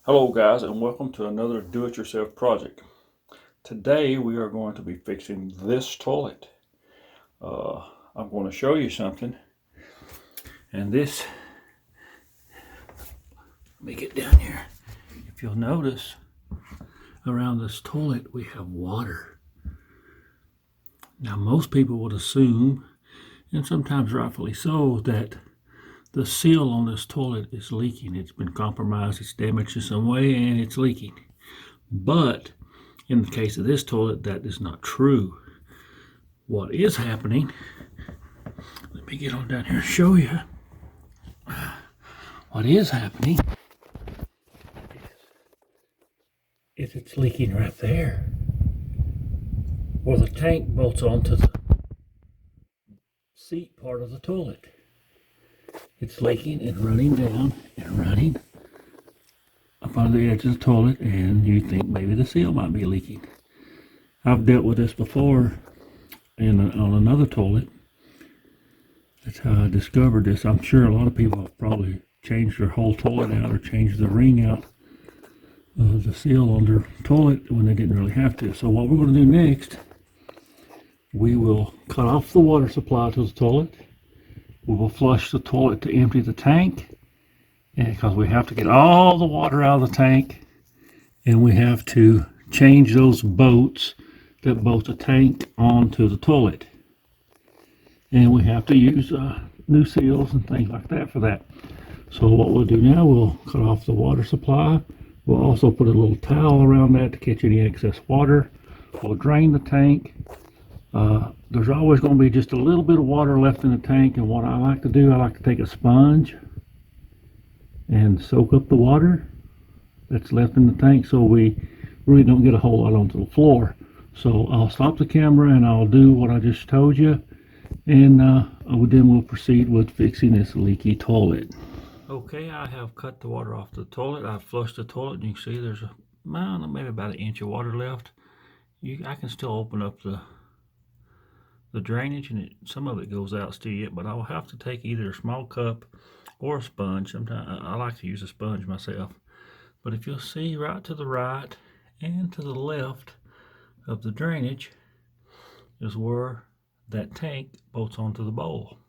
Hello guys, and welcome to another do-it-yourself project. Today we are going to be fixing this toilet. I'm going to show you something, and this, let me get down here. If you'll notice, around this toilet we have water. Now most people would assume, and sometimes rightfully so, that the seal on this toilet is leaking. It's been compromised, it's damaged in some way, and it's leaking. But in the case of this toilet, that is not true. What is happening, let me get on down here and show you. What is happening is it's leaking right there, where the tank bolts onto the seat part of the toilet. It's leaking and running down and running up on the edge of the toilet, and you think maybe the seal might be leaking. I've dealt with this before on another toilet. That's how I discovered this. I'm sure a lot of people have probably changed their whole toilet out or changed the ring out of the seal on their toilet when they didn't really have to. So what we're going to do next, we will cut off the water supply to the toilet. We will flush the toilet to empty the tank, and because we have to get all the water out of the tank, and we have to change those bolts that bolt the tank onto the toilet. And we have to use new seals and things like that for that. So what we'll do now, we'll cut off the water supply. We'll also put a little towel around that to catch any excess water. We'll drain the tank. There's always going to be just a little bit of water left in the tank, and what I like to do, I like to take a sponge and soak up the water that's left in the tank so we really don't get a whole lot onto the floor. So I'll stop the camera and I'll do what I just told you, and then we'll proceed with fixing this leaky toilet. Okay, I have cut the water off the toilet. I've flushed the toilet, and you can see there's maybe about an inch of water left. I can still open up the drainage, and some of it goes out still yet, but I will have to take either a small cup or a sponge. Sometimes I like to use a sponge myself, but if you'll see, right to the right and to the left of the drainage is where that tank bolts onto the bowl,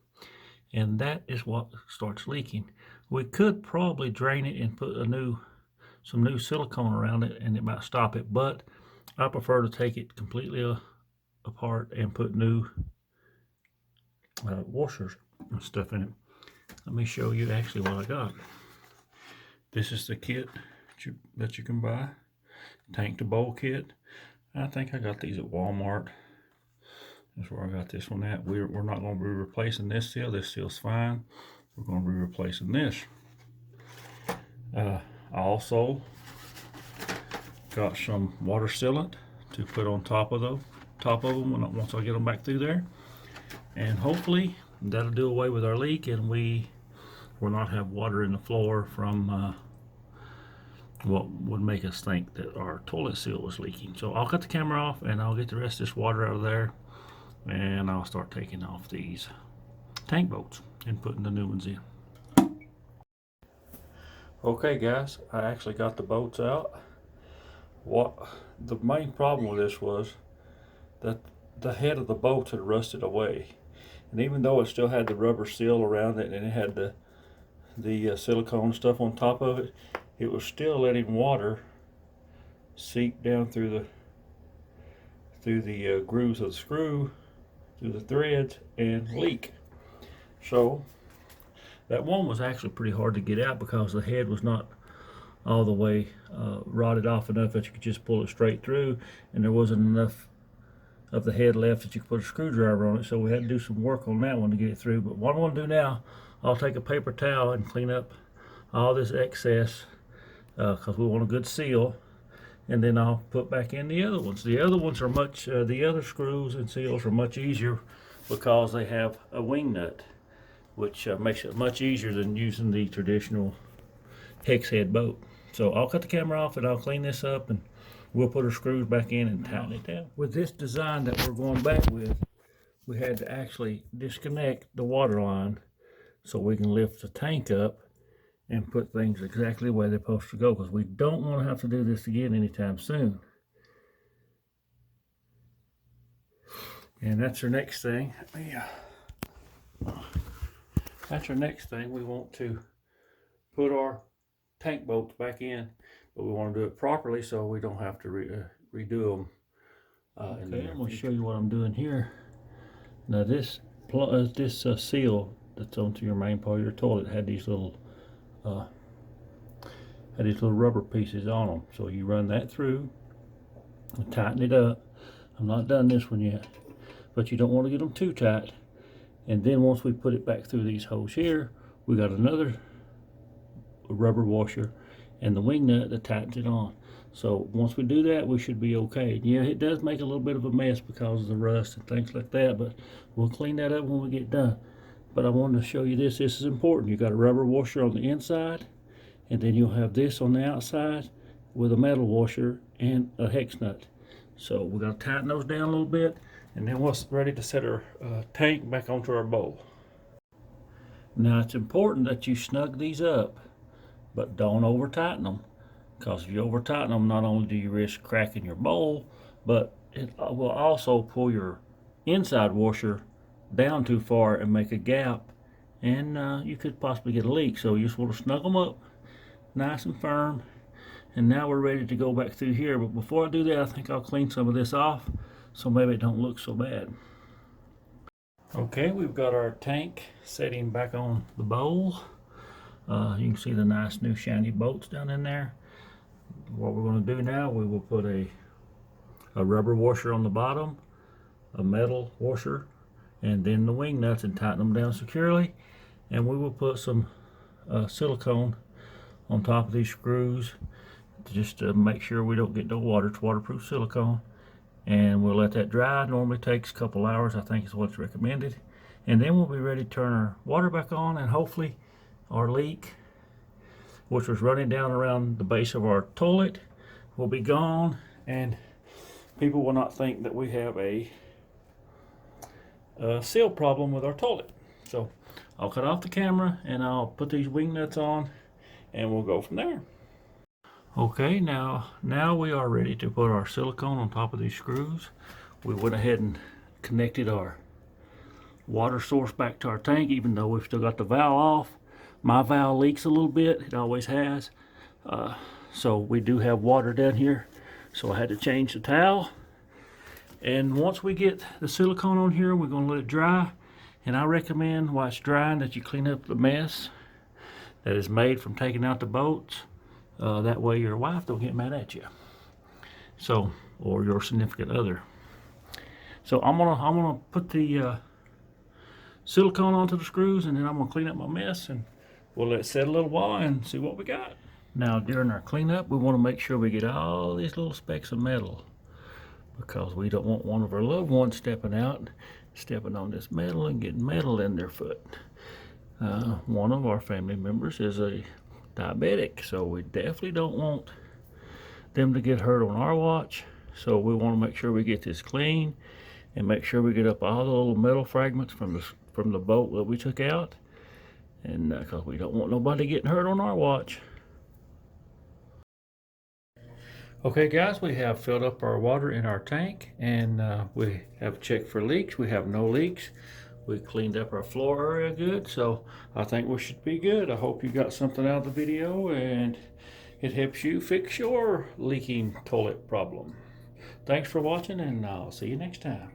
and that is what starts leaking. We could probably drain it and put some new silicone around it, and it might stop it, but I prefer to take it completely apart and put new washers and stuff in it. Let me show you actually what I got. This is the kit that you can buy, tank to bowl kit. I think I got these at Walmart. That's where I got this one at. We're not going to be replacing this seal. This seal's fine. We're going to be replacing this. I also got some water sealant to put on top of them once I get them back through there, and hopefully that'll do away with our leak, and we will not have water in the floor from what would make us think that our toilet seal was leaking. So I'll cut the camera off and I'll get the rest of this water out of there, and I'll start taking off these tank bolts and putting the new ones in. Okay guys, I actually got the bolts out. What the main problem with this was that the head of the bolts had rusted away, and even though it still had the rubber seal around it and it had the silicone stuff on top of it, it was still letting water seep down through the grooves of the screw, through the threads, and leak. So that one was actually pretty hard to get out because the head was not all the way rotted off enough that you could just pull it straight through, and there wasn't enough of the head left that you could put a screwdriver on it, so we had to do some work on that one to get it through. But what I'm going to do now, I'll take a paper towel and clean up all this excess because we want a good seal, and then I'll put back in the other ones. The other ones are the other screws and seals are much easier because they have a wing nut, which makes it much easier than using the traditional hex head bolt. So I'll cut the camera off and I'll clean this up, and we'll put our screws back in and tighten it down. With this design that we're going back with, we had to actually disconnect the water line so we can lift the tank up and put things exactly the way they're supposed to go, because we don't want to have to do this again anytime soon. And that's our next thing. That's our next thing. We want to put our tank bolts back in, but we want to do it properly so we don't have to redo them. Okay, I'm going to show you what I'm doing here. Now this seal that's onto your main part of your toilet had these little rubber pieces on them. So you run that through and tighten it up. I'm not done this one yet, but you don't want to get them too tight. And then once we put it back through these holes here, we got another rubber washer and the wing nut that tightens it on. So once we do that, we should be okay. Yeah, it does make a little bit of a mess because of the rust and things like that, but we'll clean that up when we get done. But I wanted to show you this. This is important. You got a rubber washer on the inside, and then you'll have this on the outside with a metal washer and a hex nut. So we're going to tighten those down a little bit, and then we're ready to set our tank back onto our bowl. Now it's important that you snug these up, but don't over tighten them, because if you over tighten them, not only do you risk cracking your bowl, but it will also pull your inside washer down too far and make a gap, and you could possibly get a leak. So you just want to snug them up nice and firm. And now we're ready to go back through here, but before I do that, I think I'll clean some of this off so maybe it don't look so bad. Okay, we've got our tank setting back on the bowl. You can see the nice new shiny bolts down in there. What we're going to do now, we will put a rubber washer on the bottom, a metal washer, and then the wing nuts, and tighten them down securely. And we will put some silicone on top of these screws just to make sure we don't get no water. It's waterproof silicone. And we'll let that dry. Normally takes a couple hours, I think is what's recommended. And then we'll be ready to turn our water back on, and hopefully our leak, which was running down around the base of our toilet, will be gone, and people will not think that we have a seal problem with our toilet. So I'll cut off the camera and I'll put these wing nuts on, and we'll go from there. Okay, now we are ready to put our silicone on top of these screws. We went ahead and connected our water source back to our tank, even though we've still got the valve off. My valve leaks a little bit, it always has. So we do have water down here, so I had to change the towel. And once we get the silicone on here, we're going to let it dry. And I recommend while it's drying that you clean up the mess that is made from taking out the bolts. That way your wife don't get mad at you. So, or your significant other. So I'm gonna put the silicone onto the screws, and then I'm gonna clean up my mess, and we'll let it set a little while and see what we got. Now during our cleanup, we want to make sure we get all these little specks of metal, because we don't want one of our loved ones stepping out, stepping on this metal and getting metal in their foot. One of our family members is a diabetic, so we definitely don't want them to get hurt on our watch. So we want to make sure we get this clean and make sure we get up all the little metal fragments from the bolt that we took out, and because we don't want nobody getting hurt on our watch. Okay guys, we have filled up our water in our tank, and we have checked for leaks. We have no leaks. We cleaned up our floor area good, so I think we should be good. I hope you got something out of the video and it helps you fix your leaking toilet problem. Thanks for watching, and I'll see you next time.